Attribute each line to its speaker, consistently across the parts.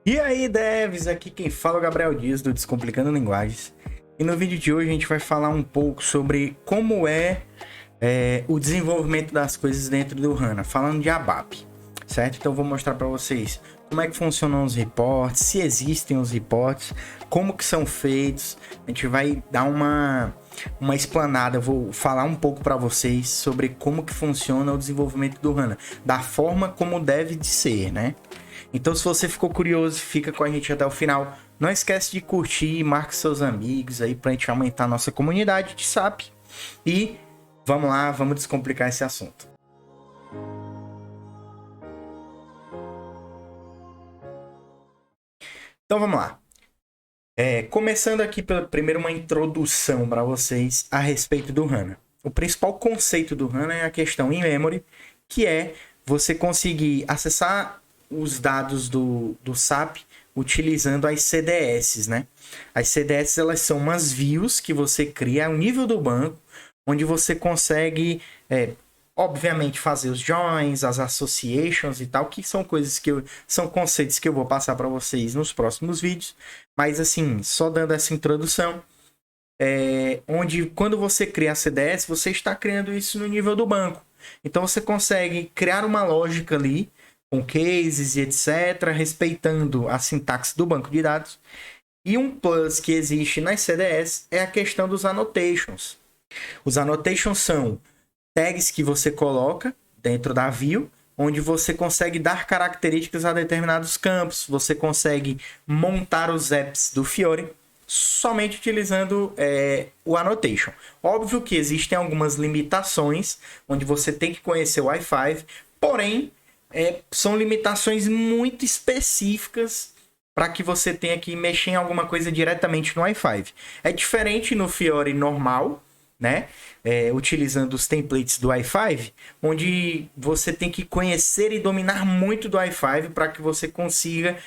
Speaker 1: E aí, devs, aqui quem fala é o Gabriel Dias do Descomplicando Linguagens. E no vídeo de hoje a gente vai falar um pouco sobre como é o desenvolvimento das coisas dentro do HANA, falando de ABAP, certo? Então eu vou mostrar para vocês como é que funcionam os reports, se existem os reports, como que são feitos. A gente vai dar uma explanada, eu vou falar um pouco para vocês sobre como que funciona o desenvolvimento do HANA, da forma como deve de ser, né? Então, se você ficou curioso, fica com a gente até o final. Não esquece de curtir, marque seus amigos aí pra gente aumentar a nossa comunidade de SAP. E vamos lá, vamos descomplicar esse assunto. Então, vamos lá. Começando aqui, primeiro uma introdução para vocês a respeito do HANA. O principal conceito do HANA é a questão in-memory, que é você conseguir acessar os dados do SAP utilizando as CDS, né? As CDS, elas são umas views que você cria ao nível do banco, onde você consegue, obviamente, fazer os joins, as associations e tal, que são coisas são conceitos que eu vou passar para vocês nos próximos vídeos. Mas, assim, só dando essa introdução, onde quando você cria a CDS, você está criando isso no nível do banco. Então, você consegue criar uma lógica ali, com cases e etc., respeitando a sintaxe do banco de dados. E um plus que existe nas CDS é a questão dos annotations. Os annotations são tags que você coloca dentro da view, onde você consegue dar características a determinados campos. Você consegue montar os apps do Fiori somente utilizando o annotation. Óbvio que existem algumas limitações, onde você tem que conhecer o Wi-Fi, porém, são limitações muito específicas para que você tenha que mexer em alguma coisa diretamente no Wi-Fi. É diferente no Fiori normal, né? Utilizando os templates do Wi-Fi, onde você tem que conhecer e dominar muito do Wi-Fi para que você consiga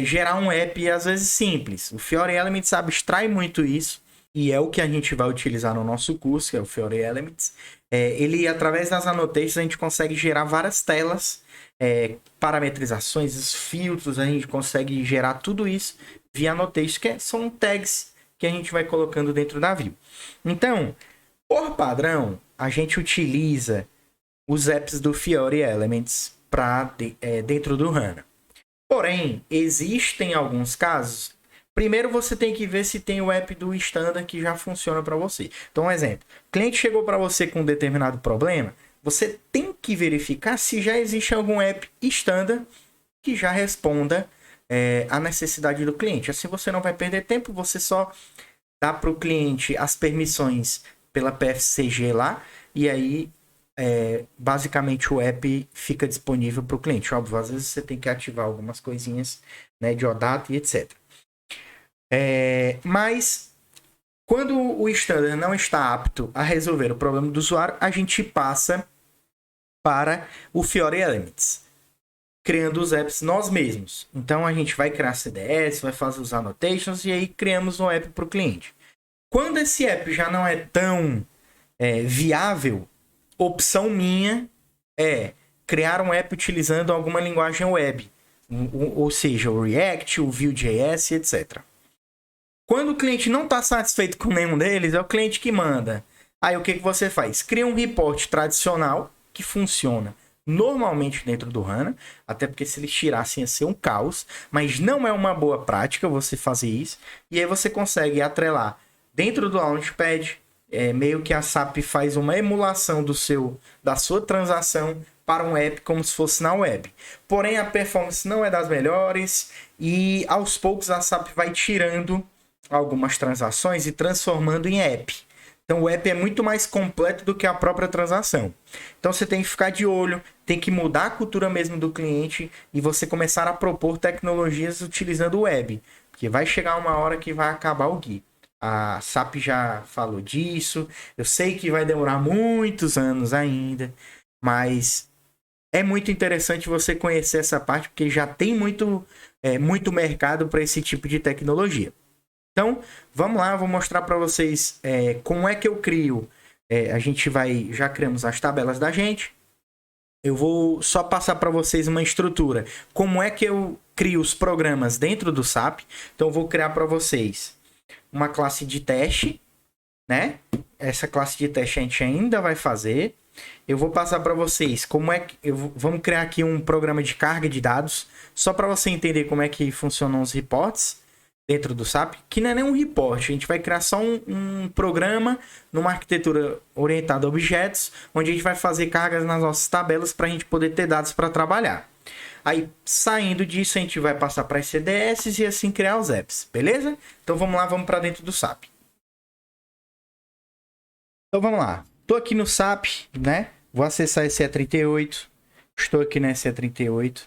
Speaker 1: gerar um app, às vezes, simples. O Fiori Elements abstrai muito isso, e é o que a gente vai utilizar no nosso curso, que é o Fiori Elements. Ele, através das annotations, a gente consegue gerar várias telas, parametrizações, os filtros, a gente consegue gerar tudo isso via annotations, que são tags que a gente vai colocando dentro da view. Então, por padrão, a gente utiliza os apps do Fiori Elements dentro do HANA. Porém, existem alguns casos. Primeiro, você tem que ver se tem o app do standard que já funciona para você. Então, um exemplo. O cliente chegou para você com um determinado problema. Você tem que verificar se já existe algum app standard que já responda à necessidade do cliente. Assim você não vai perder tempo, você só dá para o cliente as permissões pela PFCG lá, e aí basicamente o app fica disponível para o cliente. Óbvio, às vezes você tem que ativar algumas coisinhas, né, de OData e etc. Mas quando o standard não está apto a resolver o problema do usuário, a gente passa para o Fiori Elements, criando os apps nós mesmos. Então a gente vai criar CDS, vai fazer os annotations e aí criamos um app para o cliente. Quando esse app já não é tão viável, opção minha é criar um app utilizando alguma linguagem web, ou seja, o React, o Vue.js, etc. Quando o cliente não está satisfeito com nenhum deles, é o cliente que manda. Aí o que você faz? Cria um report tradicional que funciona normalmente dentro do HANA, até porque se eles tirassem ia ser um caos, mas não é uma boa prática você fazer isso, e aí você consegue atrelar dentro do Launchpad, meio que a SAP faz uma emulação da sua transação para um app como se fosse na web. Porém, a performance não é das melhores e aos poucos a SAP vai tirando algumas transações e transformando em app. Então o app é muito mais completo do que a própria transação. Então você tem que ficar de olho, tem que mudar a cultura mesmo do cliente e você começar a propor tecnologias utilizando o web. Porque vai chegar uma hora que vai acabar o GUI. A SAP já falou disso. Eu sei que vai demorar muitos anos ainda, mas é muito interessante você conhecer essa parte, porque já tem muito mercado para esse tipo de tecnologia. Então, vamos lá, vou mostrar para vocês como é que eu crio. Já criamos as tabelas da gente. eu vou só passar para vocês uma estrutura. Como é que eu crio os programas dentro do SAP? Então, eu vou criar para vocês uma classe de teste, né? Essa classe de teste a gente ainda vai fazer. Eu vou passar para vocês como é que... vamos criar aqui um programa de carga de dados, só para você entender como é que funcionam os reports dentro do SAP, que não é nem um report, a gente vai criar só um programa numa arquitetura orientada a objetos, onde a gente vai fazer cargas nas nossas tabelas para a gente poder ter dados para trabalhar. Aí, saindo disso, a gente vai passar para as CDS e assim criar os apps, beleza? Então vamos lá, vamos para dentro do SAP. Então vamos lá, estou aqui no SAP, né? Vou acessar a SE38, estou aqui na SE38,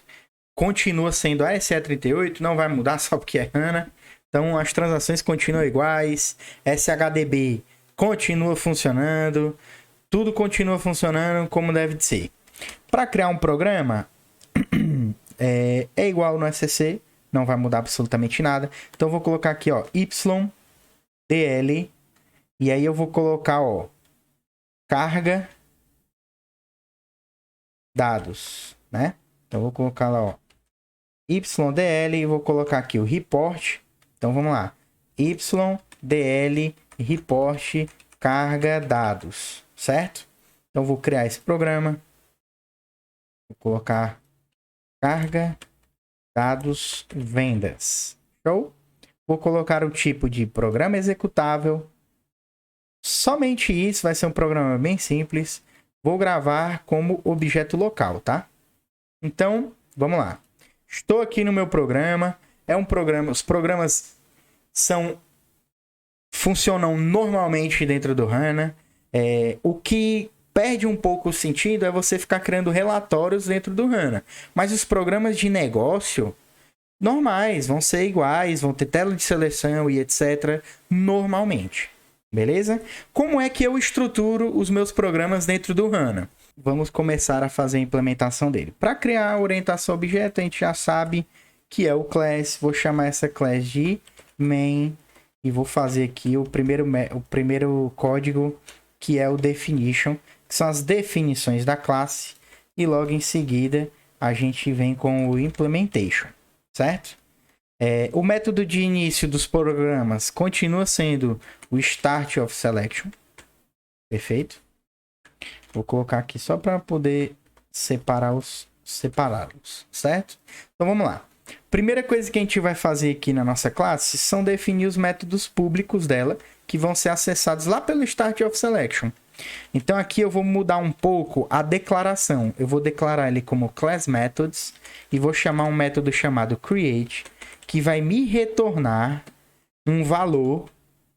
Speaker 1: continua sendo a SE38, não vai mudar só porque é HANA. Então, as transações continuam iguais, SHDB continua funcionando, tudo continua funcionando como deve de ser. Para criar um programa, é igual no SCC, não vai mudar absolutamente nada. Então, eu vou colocar aqui, ó, YDL, e aí eu vou colocar, ó, carga dados, né? Então, eu vou colocar lá, ó, YDL, e vou colocar aqui o report. Então, vamos lá. YDL report carga dados, certo? Então, vou criar esse programa. Vou colocar carga dados vendas. Show? Vou colocar o tipo de programa executável. Somente isso, vai ser um programa bem simples. Vou gravar como objeto local, tá? Então, vamos lá. Estou aqui no meu programa. É um programa, os programas funcionam normalmente dentro do HANA. O que perde um pouco o sentido é você ficar criando relatórios dentro do HANA. Mas os programas de negócio normais vão ser iguais, vão ter tela de seleção e etc. normalmente. Beleza? Como é que eu estruturo os meus programas dentro do HANA? Vamos começar a fazer a implementação dele. Para criar a orientação a objeto, a gente já sabe que é o class. Vou chamar essa class de main e vou fazer aqui o primeiro código, que é o definition, que são as definições da classe, e logo em seguida a gente vem com o implementation, certo? O método de início dos programas continua sendo o start of selection, perfeito? Vou colocar aqui só para poder separá-los, certo? Então vamos lá. Primeira coisa que a gente vai fazer aqui na nossa classe são definir os métodos públicos dela, que vão ser acessados lá pelo Start of Selection. Então aqui eu vou mudar um pouco a declaração. Eu vou declarar ele como Class Methods e vou chamar um método chamado Create, que vai me retornar um valor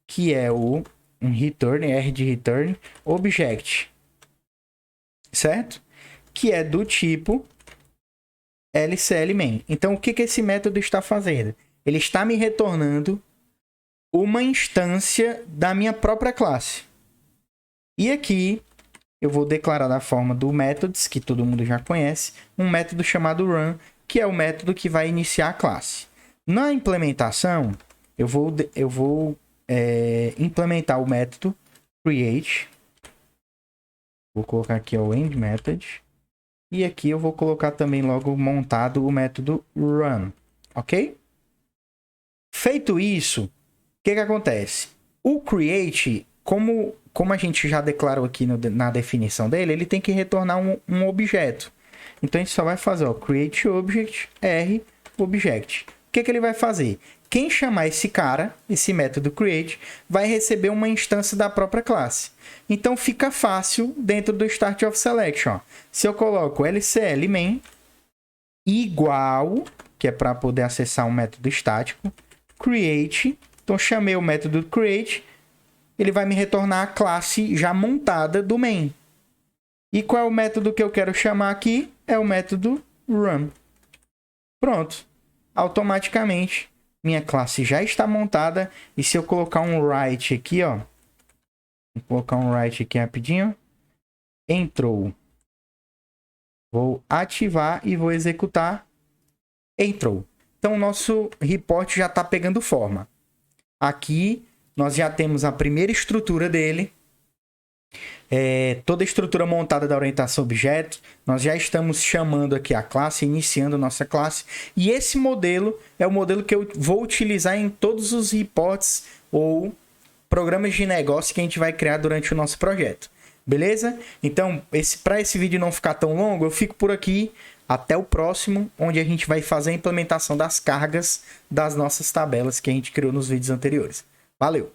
Speaker 1: que é um return, R de return, object, certo? Que é do tipo LCL main. Então, o que esse método está fazendo? Ele está me retornando uma instância da minha própria classe. E aqui, eu vou declarar da forma do methods, que todo mundo já conhece, um método chamado run, que é o método que vai iniciar a classe. Na implementação, eu vou implementar o método create. Vou colocar aqui o end method. E aqui eu vou colocar também logo montado o método run, ok? Feito isso, o que acontece? O create, como a gente já declarou aqui na definição dele, ele tem que retornar um objeto. Então a gente só vai fazer create object, R object. O que ele vai fazer? Quem chamar esse método create, vai receber uma instância da própria classe. Então fica fácil dentro do Start of Selection. Ó. Se eu coloco LCL main igual, que é para poder acessar um método estático, create, então chamei o método create, ele vai me retornar a classe já montada do main. E qual é o método que eu quero chamar aqui? É o método run. Pronto. Automaticamente minha classe já está montada. E se eu colocar um write aqui, ó. Vou colocar um write aqui rapidinho. Entrou. Vou ativar e vou executar. Entrou. Então o nosso report já está pegando forma. Aqui nós já temos a primeira estrutura dele. Toda a estrutura montada da orientação a objetos, nós já estamos chamando aqui a classe, iniciando nossa classe, e esse modelo é o modelo que eu vou utilizar em todos os reports ou programas de negócio que a gente vai criar durante o nosso projeto. Beleza? Então, para esse vídeo não ficar tão longo, eu fico por aqui. Até o próximo, onde a gente vai fazer a implementação das cargas das nossas tabelas que a gente criou nos vídeos anteriores. Valeu!